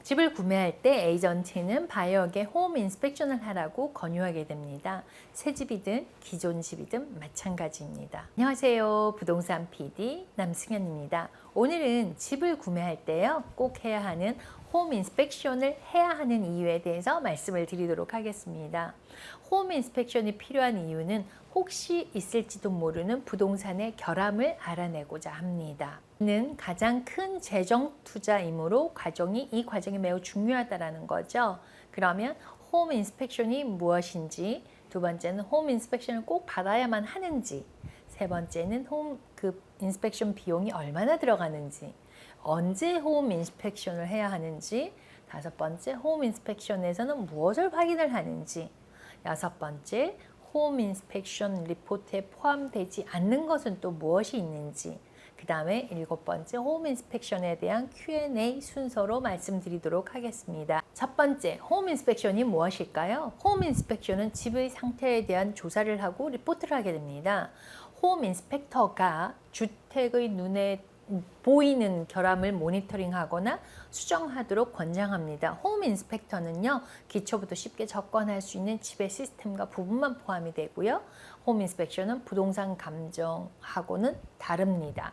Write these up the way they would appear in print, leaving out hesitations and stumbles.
집을 구매할 때 에이전트는 바이어에게 홈 인스펙션을 하라고 권유하게 됩니다. 새 집이든 기존 집이든 마찬가지입니다. 안녕하세요. 부동산 PD 남승현입니다. 오늘은 집을 구매할 때요, 꼭 해야 하는 홈 인스펙션을 해야 하는 이유에 대해서 말씀을 드리도록 하겠습니다. 홈 인스펙션이 필요한 이유는 혹시 있을지도 모르는 부동산의 결함을 알아내고자 합니다. 는 가장 큰 재정 투자이므로 이 과정이 매우 중요하다는 거죠. 그러면 홈 인스펙션이 무엇인지, 두 번째는 홈 인스펙션을 꼭 받아야만 하는지, 세 번째는 그 인스펙션 비용이 얼마나 들어가는지, 언제 홈 인스펙션을 해야 하는지, 다섯 번째 홈 인스펙션에서는 무엇을 확인을 하는지, 여섯 번째 홈 인스펙션 리포트에 포함되지 않는 것은 또 무엇이 있는지, 그 다음에 일곱 번째 홈 인스펙션에 대한 Q&A 순서로 말씀드리도록 하겠습니다. 첫 번째, 홈 인스펙션이 무엇일까요? 홈 인스펙션은 집의 상태에 대한 조사를 하고 리포트를 하게 됩니다. 홈 인스펙터가 주택의 눈에 보이는 결함을 모니터링하거나 수정하도록 권장합니다. 홈 인스펙터는요, 기초부터 쉽게 접근할 수 있는 집의 시스템과 부분만 포함이 되고요. 홈 인스펙션은 부동산 감정하고는 다릅니다.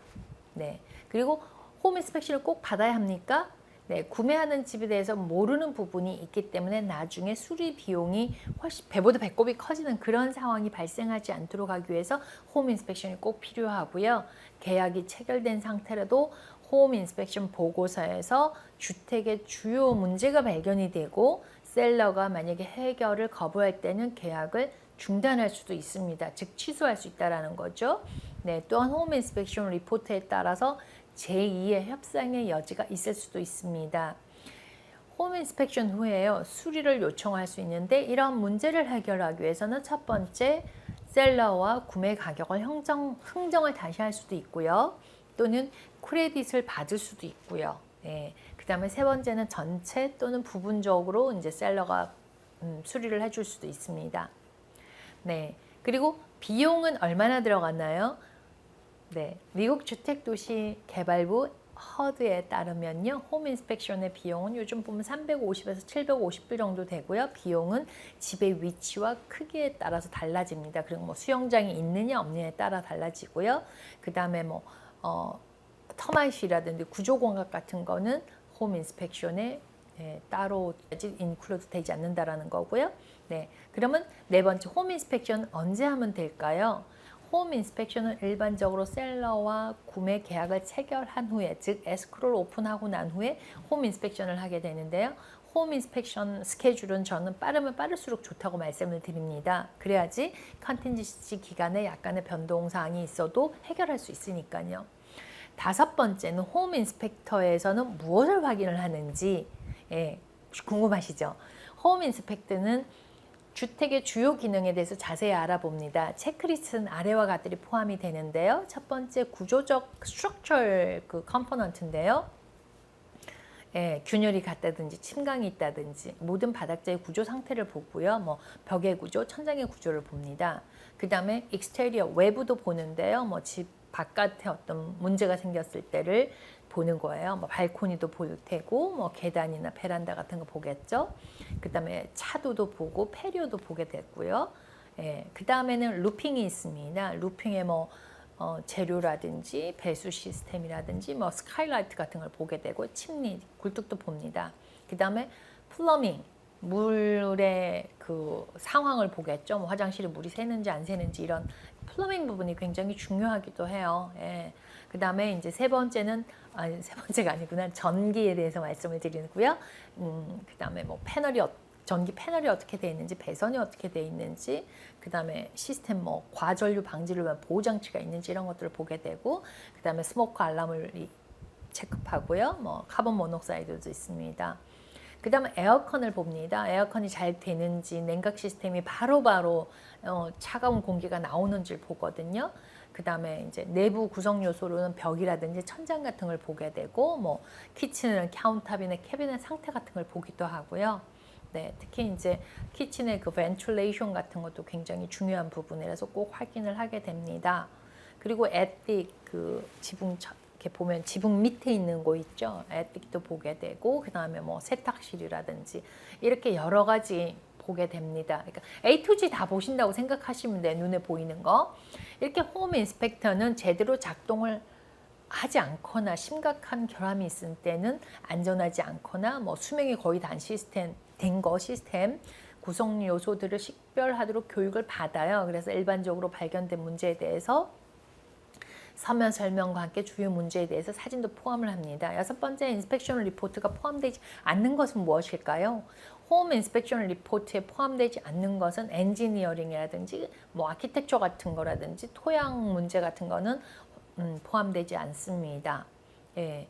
네. 그리고 홈 인스펙션을 꼭 받아야 합니까? 네, 구매하는 집에 대해서 모르는 부분이 있기 때문에 나중에 수리 비용이 훨씬 배보다 배꼽이 커지는 그런 상황이 발생하지 않도록 하기 위해서 홈 인스펙션이 꼭 필요하고요. 계약이 체결된 상태라도 홈 인스펙션 보고서에서 주택의 주요 문제가 발견이 되고 셀러가 만약에 해결을 거부할 때는 계약을 중단할 수도 있습니다. 즉 취소할 수 있다는 거죠. 네, 또한 홈 인스펙션 리포트에 따라서 제2의 협상의 여지가 있을 수도 있습니다. 홈 인스펙션 후에요, 수리를 요청할 수 있는데 이런 문제를 해결하기 위해서는 첫 번째, 셀러와 구매 가격을 흥정을 다시 할 수도 있고요. 또는 크레딧을 받을 수도 있고요. 네. 그 다음에 세 번째는 전체 또는 부분적으로 이제 셀러가 수리를 해줄 수도 있습니다. 네. 그리고 비용은 얼마나 들어갔나요? 네, 미국 주택도시개발부 허드에 따르면요, 홈 인스펙션의 비용은 요즘 보면 350에서 750불 정도 되고요. 비용은 집의 위치와 크기에 따라서 달라집니다. 그리고 뭐 수영장이 있느냐 없느냐에 따라 달라지고요. 그 다음에 뭐 터마이시라든지 구조공학 같은 거는 홈 인스펙션에 따로 인클루드 되지 않는다라는 거고요. 네, 그러면 네 번째, 홈 인스펙션 언제 하면 될까요? 홈 인스펙션은 일반적으로 셀러와 구매 계약을 체결한 후에, 즉 에스크로를 오픈하고 난 후에 홈 인스펙션을 하게 되는데요. 홈 인스펙션 스케줄은 저는 빠르면 빠를수록 좋다고 말씀을 드립니다. 그래야지 컨텐지시 기간에 약간의 변동사항이 있어도 해결할 수 있으니까요. 다섯 번째는 홈 인스펙터에서는 무엇을 확인을 하는지 궁금하시죠? 홈 인스펙트는 주택의 주요 기능에 대해서 자세히 알아봅니다. 체크리스트는 아래와 같들이 포함이 되는데요. 첫 번째, 구조적 스트럭처 컴포넌트인데요. 균열이 갔다든지 침강이 있다든지 모든 바닥재의 구조 상태를 보고요. 뭐 벽의 구조, 천장의 구조를 봅니다. 그 다음에 익스테리어, 외부도 보는데요. 뭐 집 바깥에 어떤 문제가 생겼을 때를 보는 거예요. 뭐 발코니도 볼 테고, 뭐 계단이나 베란다 같은 거 보겠죠. 그 다음에 차도도 보고, 페리오도 보게 됐고요. 그 다음에는 루핑이 있습니다. 루핑에 뭐 재료라든지 배수 시스템이라든지 뭐 스카이라이트 같은 걸 보게 되고, 침리, 굴뚝도 봅니다. 그 다음에 플러밍, 물의 그 상황을 보겠죠. 뭐 화장실에 물이 새는지 안 새는지 이런 플러밍 부분이 굉장히 중요하기도 해요. 그 다음에 이제 세 번째는, 세 번째가 아니구나. 전기에 대해서 말씀을 드리고요. 그 다음에 뭐 전기 패널이 어떻게 되어 있는지, 배선이 어떻게 되어 있는지, 그 다음에 시스템 뭐 과전류 방지를 위한 보호 장치가 있는지 이런 것들을 보게 되고, 그 다음에 스모크 알람을 체크하고요. 뭐 카본 모노옥사이드도 있습니다. 그 다음에 에어컨을 봅니다. 에어컨이 잘 되는지, 냉각 시스템이 바로바로 차가운 공기가 나오는지를 보거든요. 그 다음에 이제 내부 구성 요소로는 벽이라든지 천장 같은 걸 보게 되고, 뭐 키친은 카운터탑이나 캐비넷 상태 같은 걸 보기도 하고요. 네, 특히 이제 키친의 그 벤틸레이션 같은 것도 굉장히 중요한 부분이라서 꼭 확인을 하게 됩니다. 그리고 에틱 그 지붕 이렇게 보면 지붕 밑에 있는 곳 있죠. 애틱도 보게 되고 그다음에 뭐 세탁실이라든지 이렇게 여러 가지 보게 됩니다. 그러니까 A to G 다 보신다고 생각하시면 돼. 눈에 보이는 거. 이렇게 홈 인스펙터는 제대로 작동을 하지 않거나 심각한 결함이 있을 때는 안전하지 않거나 뭐 수명이 거의 단 시스템 구성 요소들을 식별하도록 교육을 받아요. 그래서 일반적으로 발견된 문제에 대해서 서면 설명과 함께 주요 문제에 대해서 사진도 포함을 합니다. 여섯 번째, 인스펙션 리포트가 포함되지 않는 것은 무엇일까요? 홈 인스펙션 리포트에 포함되지 않는 것은 엔지니어링이라든지 뭐 아키텍처 같은 거라든지 토양 문제 같은 거는 포함되지 않습니다. 예.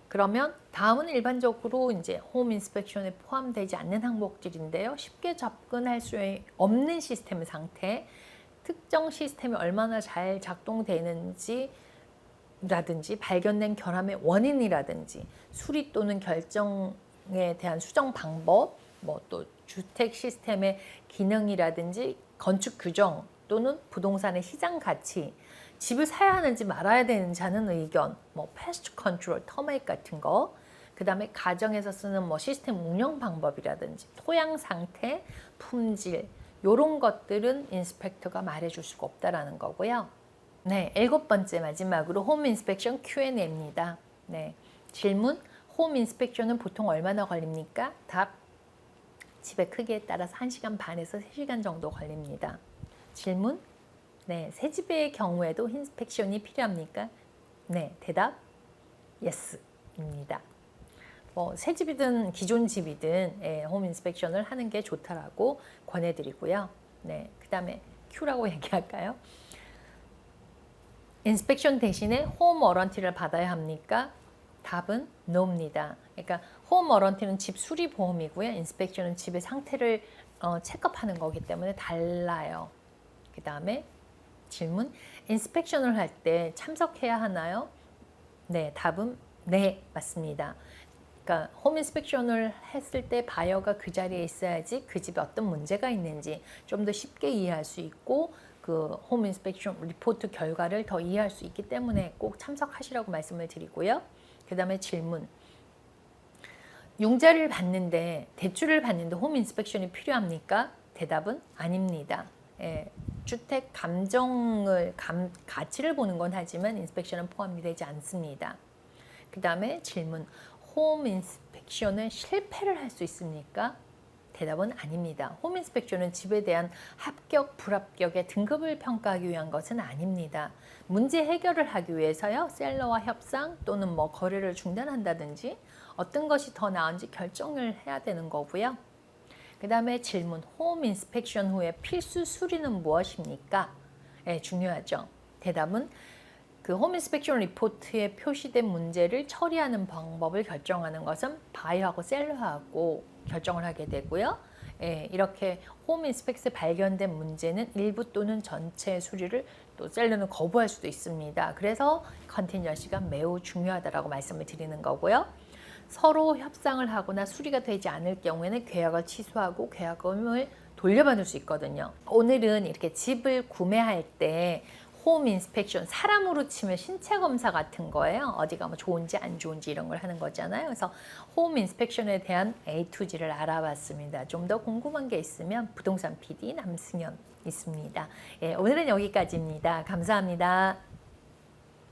그러면 다음은 일반적으로 이제 홈 인스펙션에 포함되지 않는 항목들인데요. 쉽게 접근할 수 없는 시스템 상태, 특정 시스템이 얼마나 잘 작동되는지 라든지 발견된 결함의 원인이라든지 수리 또는 결정에 대한 수정 방법, 뭐 또 주택 시스템의 기능이라든지 건축 규정 또는 부동산의 시장 가치, 집을 사야 하는지 말아야 되는지 하는 의견, 뭐 패스트 컨트롤, 터메이크 같은 거, 그 다음에 가정에서 쓰는 뭐 시스템 운영 방법이라든지 토양 상태, 품질 이런 것들은 인스펙터가 말해줄 수가 없다라는 거고요. 네, 일곱 번째 마지막으로 홈 인스펙션 Q&A입니다. 네, 질문, 홈 인스펙션은 보통 얼마나 걸립니까? 답, 집의 크기에 따라서 1시간 반에서 3시간 정도 걸립니다. 질문, 네, 새 집의 경우에도 인스펙션이 필요합니까? 네, 대답, 예스입니다. 뭐 새 집이든 기존 집이든 홈 인스펙션을 하는 게 좋다라고 권해드리고요. 네, 그 다음에 Q라고 얘기할까요? 인스펙션 대신에 홈 워런티를 받아야 합니까? 답은 no입니다. 그러니까 홈 워런티는 집 수리 보험이고요. 인스펙션은 집의 상태를 체크하는 거기 때문에 달라요. 그 다음에 질문, 인스펙션을 할 때 참석해야 하나요? 네, 답은 네, 맞습니다. 그러니까 홈 인스펙션을 했을 때 바이어가 그 자리에 있어야지 그 집에 어떤 문제가 있는지 좀 더 쉽게 이해할 수 있고 그 홈 인스펙션 리포트 결과를 더 이해할 수 있기 때문에 꼭 참석하시라고 말씀을 드리고요. 그 다음에 질문, 융자를 받는데 대출을 받는데 홈 인스펙션이 필요합니까? 대답은 아닙니다. 예, 주택 가치를 보는 건 하지만 인스펙션은 포함이 되지 않습니다. 그 다음에 질문, 홈 인스펙션은 실패를 할 수 있습니까? 대답은 아닙니다. 홈 인스펙션은 집에 대한 합격, 불합격의 등급을 평가하기 위한 것은 아닙니다. 문제 해결을 하기 위해서요, 셀러와 협상 또는 뭐 거래를 중단한다든지 어떤 것이 더 나은지 결정을 해야 되는 거고요. 그 다음에 질문, 홈 인스펙션 후에 필수 수리는 무엇입니까? 네, 중요하죠. 대답은 그 홈 인스펙션 리포트에 표시된 문제를 처리하는 방법을 결정하는 것은 바이어하고 셀러하고 결정을 하게 되고요. 예, 이렇게 홈 인스펙트에 발견된 문제는 일부 또는 전체 수리를 또 셀러는 거부할 수도 있습니다. 그래서 컨티뉴어시가 매우 중요하다고 말씀을 드리는 거고요. 서로 협상을 하거나 수리가 되지 않을 경우에는 계약을 취소하고 계약금을 돌려받을 수 있거든요. 오늘은 이렇게 집을 구매할 때 홈 인스펙션, 사람으로 치면 신체 검사 같은 거예요. 어디가 뭐 좋은지 안 좋은지 이런 걸 하는 거잖아요. 그래서 홈 인스펙션에 대한 A to G를 알아봤습니다. 좀 더 궁금한 게 있으면 부동산 PD 남승현 있습니다. 예, 오늘은 여기까지입니다. 감사합니다.